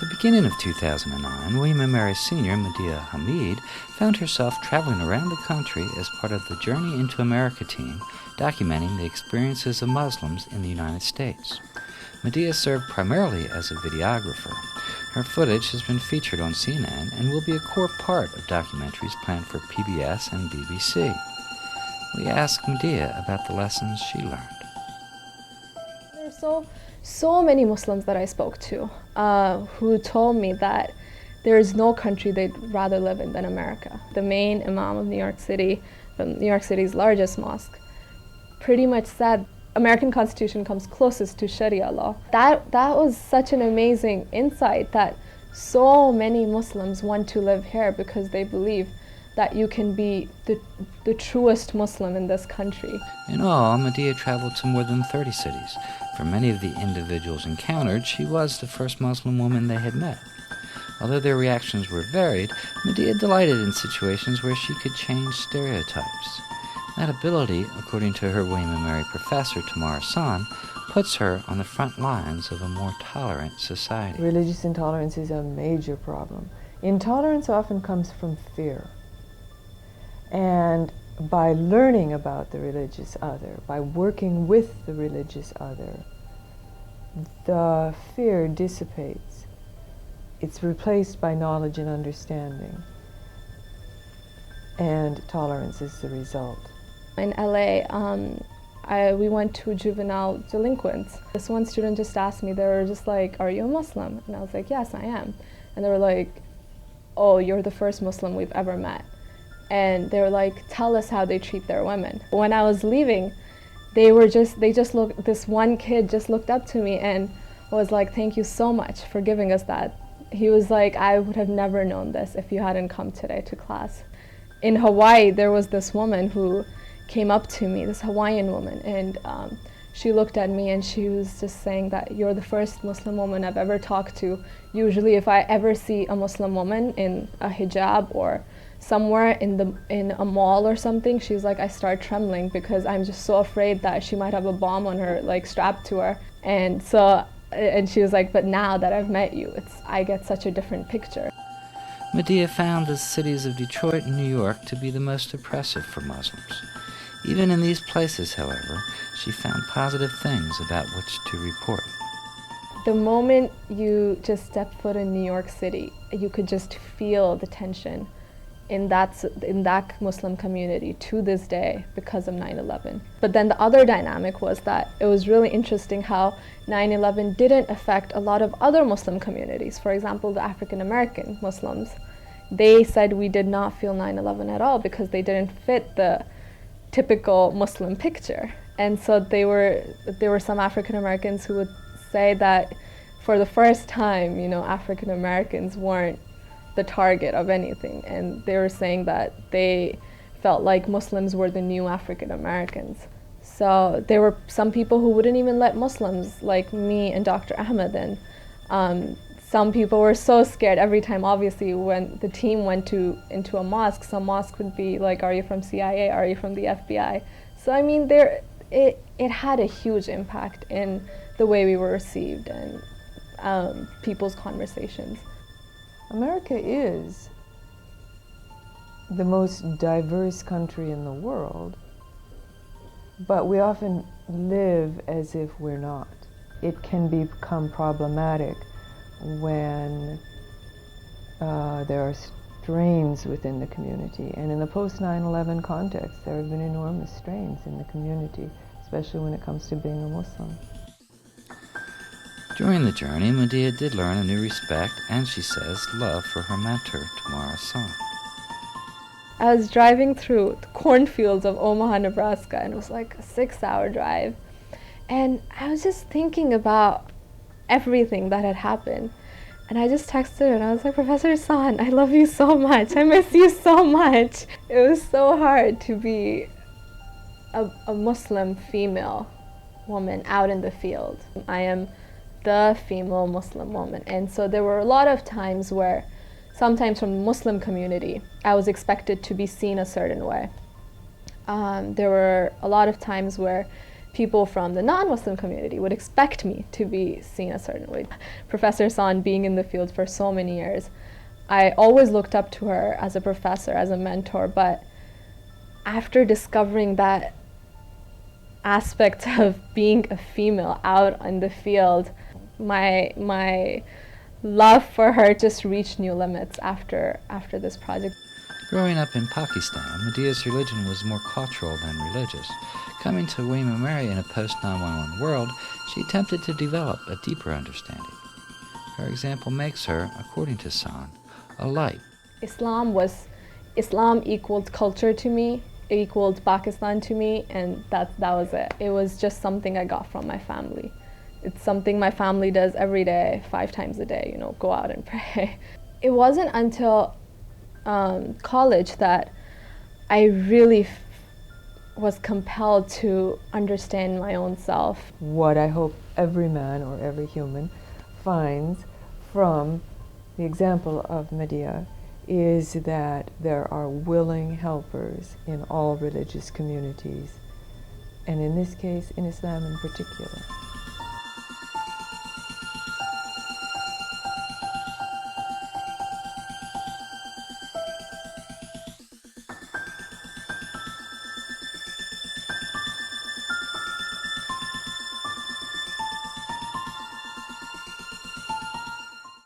the beginning of 2009, William & Mary Sr., Madeeha Hameed, found herself traveling around the country as part of the Journey into America team, documenting the experiences of Muslims in the United States. Madeeha served primarily as a videographer. Her footage has been featured on CNN and will be a core part of documentaries planned for PBS and BBC. We asked Madeeha about the lessons she learned. There's so many Muslims that I spoke to who told me that there is no country they'd rather live in than America. The main imam of New York City, from New York City's largest mosque, pretty much said American Constitution comes closest to Sharia law. That was such an amazing insight that so many Muslims want to live here because they believe that you can be the truest Muslim in this country. In all, Madeeha traveled to more than 30 cities. For many of the individuals encountered, she was the first Muslim woman they had met. Although their reactions were varied, Madeeha delighted in situations where she could change stereotypes. That ability, according to her William & Mary professor Tamar Hassan, puts her on the front lines of a more tolerant society. Religious intolerance is a major problem. Intolerance often comes from fear. And by learning about the religious other, by working with the religious other, the fear dissipates. It's replaced by knowledge and understanding. And tolerance is the result. In LA, we went to juvenile delinquents. This one student just asked me, they were just like, "Are you a Muslim?" And I was like, "Yes, I am." And they were like, "Oh, you're the first Muslim we've ever met." And they were like, "Tell us how they treat their women." When I was leaving, this one kid just looked up to me and was like, "Thank you so much for giving us that." He was like, "I would have never known this if you hadn't come today to class." In Hawaii, there was this woman who came up to me, this Hawaiian woman, and she looked at me and she was just saying that you're the first Muslim woman I've ever talked to. Usually if I ever see a Muslim woman in a hijab or somewhere in a mall or something, she's like, I start trembling because I'm just so afraid that she might have a bomb on her, like strapped to her. And she was like, but now that I've met you, I get such a different picture. Madeeha found the cities of Detroit and New York to be the most oppressive for Muslims. Even in these places, however, she found positive things about which to report. The moment you just step foot in New York City, you could just feel the tension in that Muslim community to this day because of 9/11. But then the other dynamic was that it was really interesting how 9/11 didn't affect a lot of other Muslim communities. For example, the African American Muslims, they said we did not feel 9/11 at all because they didn't fit the typical Muslim picture. And so there were some African Americans who would say that for the first time, African Americans weren't the target of anything, and they were saying that they felt like Muslims were the new African Americans. So there were some people who wouldn't even let Muslims like me and Dr. Ahmed in. Some people were so scared every time, obviously, when the team went into a mosque, some mosque would be like, are you from CIA, are you from the FBI? So I mean, it had a huge impact in the way we were received and people's conversations. America is the most diverse country in the world, but we often live as if we're not. It can become problematic when there are strains within the community. And in the post-9/11 context, there have been enormous strains in the community, especially when it comes to being a Muslim. During the journey, Madeeha did learn a new respect and, she says, love for her mentor, Tamar Hassan. I was driving through the cornfields of Omaha, Nebraska, and it was like a 6-hour drive. And I was just thinking about everything that had happened. And I just texted her and I was like, Professor Hassan, I love you so much. I miss you so much. It was so hard to be a Muslim female woman out in the field. I am the female Muslim woman. And so there were a lot of times where, sometimes from the Muslim community, I was expected to be seen a certain way. There were a lot of times where people from the non-Muslim community would expect me to be seen a certain way. Professor San, being in the field for so many years, I always looked up to her as a professor, as a mentor, but after discovering that aspect of being a female out in the field, my love for her just reached new limits after this project. Growing up in Pakistan, Madeeha's religion was more cultural than religious. Coming to William & Mary in a post-9/11 world, she attempted to develop a deeper understanding. Her example makes her, according to San, a light. Islam equaled culture to me, it equaled Pakistan to me, and that was it. It was just something I got from my family. It's something my family does every day, 5 times a day, you know, go out and pray. It wasn't until college that I really was compelled to understand my own self. What I hope every man or every human finds from the example of Madeeha is that there are willing helpers in all religious communities, and in this case, in Islam in particular.